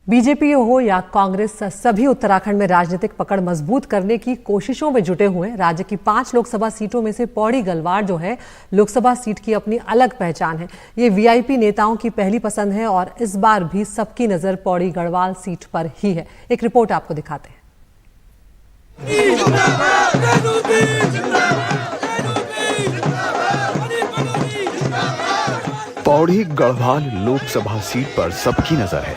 BJP हो या कांग्रेस, सभी उत्तराखंड में राजनीतिक पकड़ मजबूत करने की कोशिशों में जुटे हुए हैं। राज्य की 5 लोकसभा सीटों में से पौड़ी गलवाड़ जो है लोकसभा सीट की अपनी अलग पहचान है। ये वीआईपी नेताओं की पहली पसंद है और इस बार भी सबकी नजर पौड़ी गढ़वाल सीट पर ही है। एक रिपोर्ट आपको दिखाते हैं। पौड़ी गढ़वाल लोकसभा सीट पर सबकी नजर है,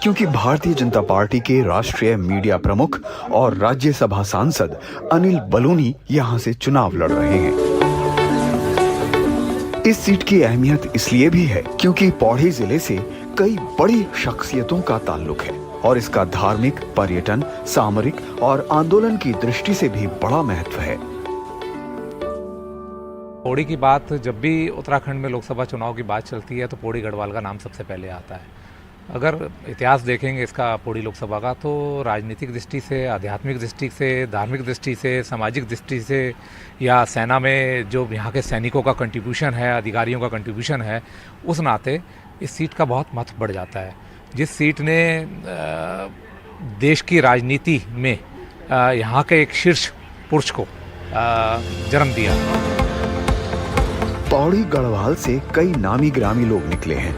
क्योंकि भारतीय जनता पार्टी के राष्ट्रीय मीडिया प्रमुख और राज्यसभा सांसद अनिल बलूनी यहां से चुनाव लड़ रहे हैं। इस सीट की अहमियत इसलिए भी है क्योंकि पौड़ी जिले से कई बड़ी शख्सियतों का ताल्लुक है और इसका धार्मिक, पर्यटन, सामरिक और आंदोलन की दृष्टि से भी बड़ा महत्व है। पौड़ी की बात जब भी उत्तराखंड में लोकसभा चुनाव की बात चलती है तो पौड़ी गढ़वाल का नाम सबसे पहले आता है। अगर इतिहास देखेंगे इसका पौड़ी लोकसभा का, तो राजनीतिक दृष्टि से, आध्यात्मिक दृष्टि से, धार्मिक दृष्टि से, सामाजिक दृष्टि से या सेना में जो यहाँ के सैनिकों का कंट्रीब्यूशन है, अधिकारियों का कंट्रीब्यूशन है, उस नाते इस सीट का बहुत महत्व बढ़ जाता है। जिस सीट ने देश की राजनीति में यहाँ के एक शीर्ष पुरुष को जन्म दिया। पौड़ी गढ़वाल से कई नामी ग्रामी लोग निकले हैं,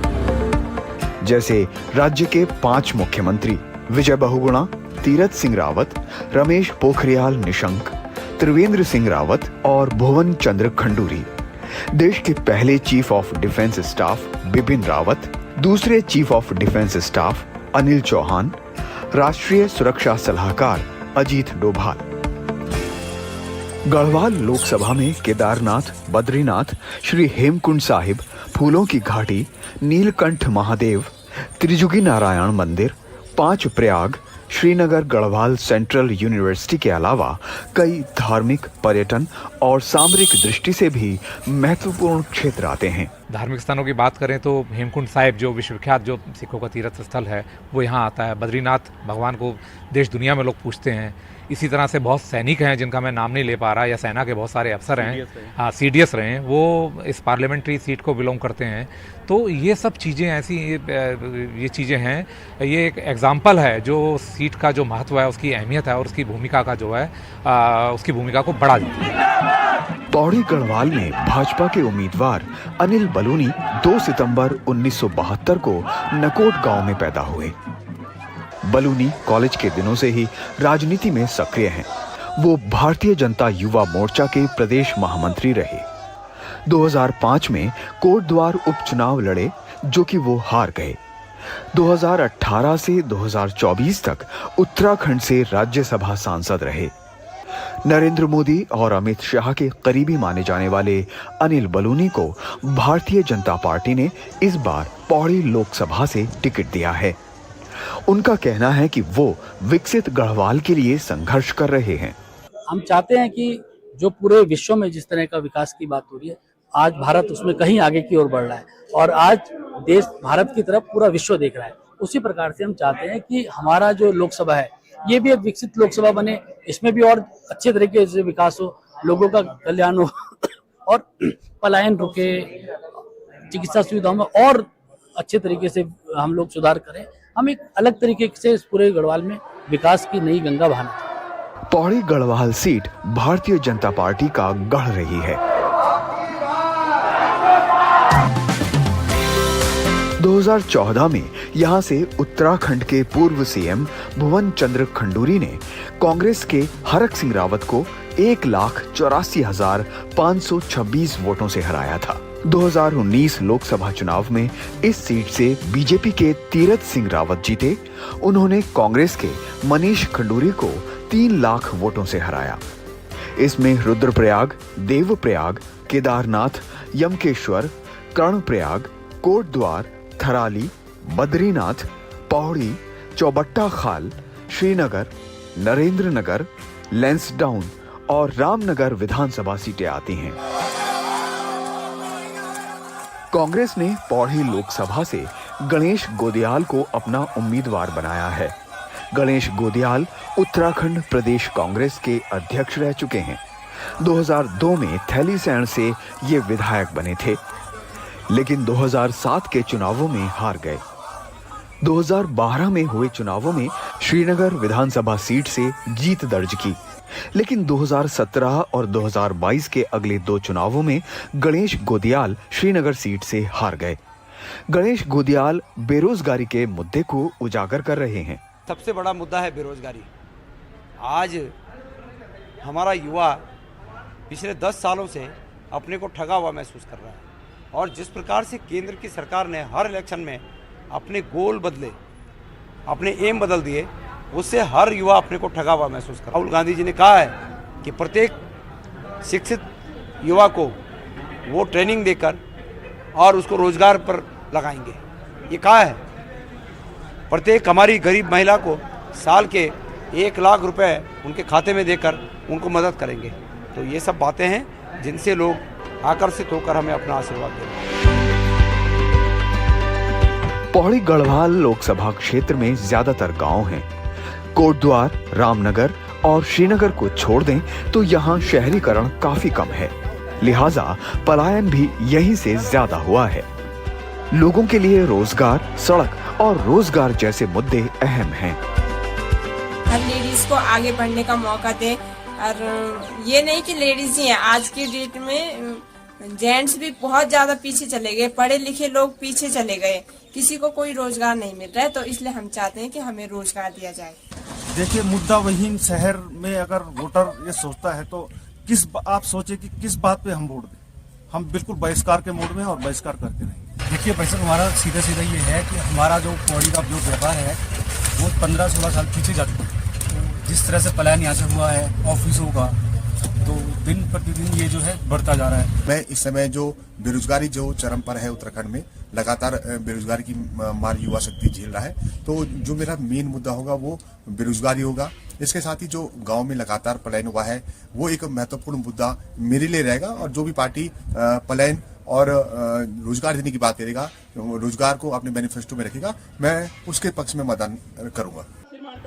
जैसे राज्य के 5 मुख्यमंत्री विजय बहुगुणा, तीरथ सिंह रावत, रमेश पोखरियाल निशंक, त्रिवेंद्र सिंह रावत और भुवन चंद्र खंडूरी, देश के पहले chief of defence staff Bipin Rawat, दूसरे chief of defence staff Anil Chauhan, राष्ट्रीय सुरक्षा सलाहकार अजीत डोभाल। गढ़वाल लोकसभा में केदारनाथ, बद्रीनाथ, श्री हेमकुंड साहिब, फूलों की घाटी, नीलकंठ महादेव, त्रिजुगी नारायण मंदिर, 5 प्रयाग, श्रीनगर गढ़वाल सेंट्रल यूनिवर्सिटी के अलावा कई धार्मिक, पर्यटन और सामरिक दृष्टि से भी महत्वपूर्ण क्षेत्र आते हैं। धार्मिक स्थानों की बात करें तो हेमकुंड साहिब जो विश्वविख्यात जो सिखों का तीर्थ स्थल है वो यहाँ आता है। बद्रीनाथ भगवान को देश दुनिया में लोग पूजते हैं। इसी तरह से बहुत सैनिक हैं जिनका मैं नाम नहीं ले पा रहा, या सेना के बहुत सारे अफसर हैं, हाँ CDS रहे हैं, वो इस पार्लियामेंट्री सीट को बिलोंग करते हैं। तो ये सब चीज़ें ऐसी ये चीज़ें हैं, ये एक एग्जाम्पल है जो सीट का जो महत्व है, उसकी अहमियत है और उसकी भूमिका का जो है उसकी भूमिका को बढ़ा देती है। पौड़ी गढ़वाल में भाजपा के उम्मीदवार अनिल बलूनी 2 सितंबर 1972 को नकोट गांव में पैदा हुए। बलूनी कॉलेज के दिनों से ही राजनीति में सक्रिय हैं। वो भारतीय जनता युवा मोर्चा के प्रदेश महामंत्री रहे। 2005 में कोटद्वार उपचुनाव लड़े, जो कि वो हार गए। 2018 से 2024 तक उत्तराखंड से राज्यसभा सांसद रहे। नरेंद्र मोदी और अमित शाह के करीबी माने जाने वाले अनिल बलूनी को भारतीय जनता पार्टी ने इस बार पौड़ी लोकसभा से टिकट दिया है। उनका कहना है कि वो विकसित गढ़वाल के लिए संघर्ष कर रहे हैं। हम चाहते हैं कि जो पूरे विश्व में जिस तरह का विकास की बात हो रही है, आज भारत उसमें कहीं आगे की ओर बढ़ रहा है और आज देश भारत की तरफ पूरा विश्व देख रहा है। उसी प्रकार से हम चाहते हैं कि हमारा जो लोकसभा है ये भी एक विकसित लोकसभा बने, इसमें भी और अच्छे तरीके से विकास हो, लोगों का कल्याण हो और पलायन रुके, चिकित्सा सुविधाओं में और अच्छे तरीके से हम लोग सुधार करें। हम एक अलग तरीके से इस पूरे गढ़वाल में विकास की नई गंगा बहाना चाहते हैं। पौड़ी गढ़वाल सीट भारतीय जनता पार्टी का गढ़ रही है। 2014 में यहां से उत्तराखंड के पूर्व सीएम भुवन चंद्र खंडूरी ने कांग्रेस के हरक सिंह रावत को 1,84,526 वोटों से हराया था। 2019 लोकसभा चुनाव में इस सीट से बीजेपी के तीरथ सिंह रावत जीते। उन्होंने कांग्रेस के मनीष खंडूरी को 3 लाख वोटों से हराया। इसमें रुद्रप्रयाग, देवप्रयाग, केदारनाथ, यमकेश्वर, कर्णप्रयाग, कोटद्वार, थराली, बद्रीनाथ, पौड़ी, चौबट्टा खाल, श्रीनगर, नरेंद्रनगर, लैंसडाउन और रामनगर विधानसभा सीटें आती हैं। कांग्रेस ने पौड़ी लोकसभा से गणेश गोदियाल को अपना उम्मीदवार बनाया है। गणेश गोदियाल उत्तराखंड प्रदेश कांग्रेस के अध्यक्ष रह चुके हैं। 2002 में थैलीसैंण से ये विधायक बने थे, लेकिन 2007 के चुनावों में हार गए। 2012 में हुए चुनावों में श्रीनगर विधानसभा सीट से जीत दर्ज की, लेकिन 2017 और 2022 के अगले 2 चुनावों में गणेश गोदियाल श्रीनगर सीट से हार गए। गणेश गोदियाल बेरोजगारी के मुद्दे को उजागर कर रहे हैं। सबसे बड़ा मुद्दा है बेरोजगारी। आज हमारा युवा पिछले 10 सालों से अपने को ठगा हुआ महसूस कर रहा है, और जिस प्रकार से केंद्र की सरकार ने हर इलेक्शन में अपने गोल बदले, अपने एम बदल दिए, उससे हर युवा अपने को ठगा हुआ महसूस कर रहा है। राहुल गांधी जी ने कहा है कि प्रत्येक शिक्षित युवा को वो ट्रेनिंग देकर और उसको रोजगार पर लगाएंगे। ये कहा है प्रत्येक हमारी गरीब महिला को साल के 1 लाख रुपए उनके खाते में देकर उनको मदद करेंगे। तो ये सब बातें हैं जिनसे लोग आकर्षित होकर हमें अपना आशीर्वाद देंगे। पौड़ी गढ़वाल लोकसभा क्षेत्र में ज्यादातर गांव हैं। कोटद्वार, रामनगर और श्रीनगर को छोड़ दें तो यहाँ शहरीकरण काफी कम है, लिहाजा पलायन भी यहीं से ज्यादा हुआ है। लोगों के लिए रोजगार, सड़क और रोजगार जैसे मुद्दे अहम हैं। हर लेडीज को आगे बढ़ने का मौका दे, और ये नहीं कि लेडीज ही हैं, आज की डेट में जेंट्स भी बहुत ज्यादा पीछे चले गए, पढ़े लिखे लोग पीछे चले गए, किसी को कोई रोजगार नहीं मिल रहा है। तो इसलिए हम चाहते हैं कि हमें रोजगार दिया जाए। देखिए, मुद्दा विहीन शहर में अगर वोटर ये सोचता है तो आप सोचे कि किस बात पे हम वोट दें। हम बिल्कुल बहिष्कार के मोड में हैं और बहिष्कार करके नहीं। देखिए भाई साहब, हमारा सीधा सीधा ये है कि हमारा जो पौड़ी का जो व्यापार है वो 15-16 साल पीछे जा चुका है। जिस तरह से पलायन यहाँ से हुआ है ऑफिसों का, तो दिन प्रतिदिन ये जो है बढ़ता जा रहा है। मैं इस समय जो बेरोजगारी जो चरम पर है उत्तराखंड में, लगातार बेरोजगारी की मार युवा शक्ति झेल रहा है, तो जो मेरा मेन मुद्दा होगा वो बेरोजगारी होगा। इसके साथ ही जो गांव में लगातार पलायन हुआ है वो एक महत्वपूर्ण मुद्दा मेरे लिए रहेगा, और जो भी पार्टी पलायन और रोजगार देने की बात करेगा, रोजगार को अपने मैनिफेस्टो में रखेगा, मैं उसके पक्ष में मतदान करूंगा।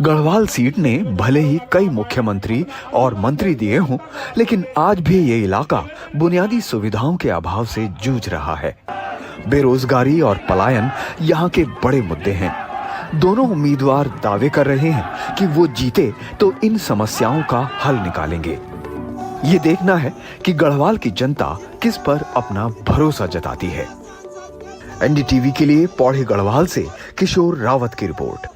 गढ़वाल सीट ने भले ही कई मुख्यमंत्री और मंत्री दिए हों, लेकिन आज भी ये इलाका बुनियादी सुविधाओं के अभाव से जूझ रहा है। बेरोजगारी और पलायन यहाँ के बड़े मुद्दे हैं। दोनों उम्मीदवार दावे कर रहे हैं कि वो जीते तो इन समस्याओं का हल निकालेंगे। ये देखना है कि गढ़वाल की जनता किस पर अपना भरोसा जताती है। एनडीटीवी के लिए पौड़ी गढ़वाल से किशोर रावत की रिपोर्ट।